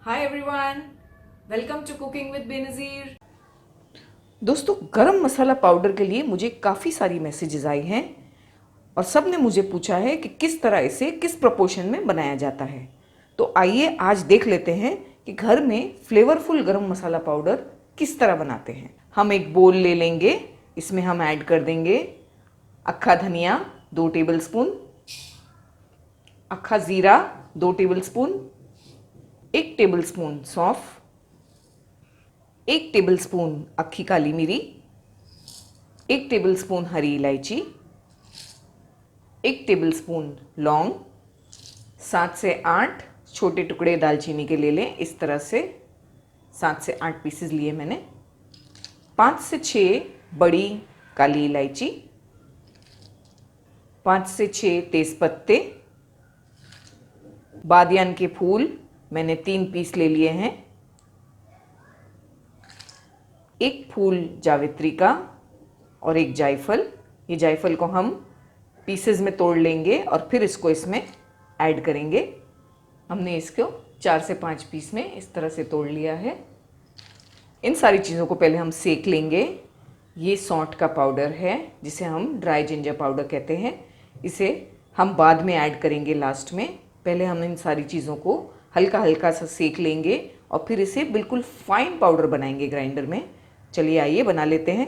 Hi everyone, welcome to cooking with Benazir. दोस्तों, गरम मसाला powder के लिए मुझे काफ़ी सारी मैसेजेस आई हैं और सब ने मुझे पूछा है कि किस तरह इसे किस प्रपोर्शन में बनाया जाता है। तो आइए आज देख लेते हैं कि घर में फ्लेवरफुल गरम मसाला पाउडर किस तरह बनाते हैं। हम एक बोल ले लेंगे, इसमें हम ऐड कर देंगे अक्खा धनिया 2 टेबलस्पून, अक्खा ज़ीरा 2 टेबलस्पून, 1 टेबलस्पून सौंफ, 1 टेबलस्पून अक्खी काली मिरी, 1 टेबलस्पून हरी इलायची, 1 टेबलस्पून लौंग, 7 से 8 छोटे टुकड़े दालचीनी के ले लें। इस तरह से 7 से 8 पीसेस लिए मैंने। 5 से 6 बड़ी काली इलायची, 5 से 6 तेज़पत्ते, बादियान के फूल मैंने 3 पीस ले लिए हैं, 1 फूल जावित्री का और 1 जायफल। ये जायफल को हम पीसेस में तोड़ लेंगे और फिर इसको इसमें ऐड करेंगे। हमने इसको 4 से 5 पीस में इस तरह से तोड़ लिया है। इन सारी चीज़ों को पहले हम सेक लेंगे। ये सौंठ का पाउडर है जिसे हम ड्राई जिंजर पाउडर कहते हैं। इसे हम बाद में ऐड करेंगे लास्ट में। पहले हम इन सारी चीज़ों को हल्का हल्का सा सेक लेंगे और फिर इसे बिल्कुल फाइन पाउडर बनाएंगे ग्राइंडर में। चलिए आइए बना लेते हैं।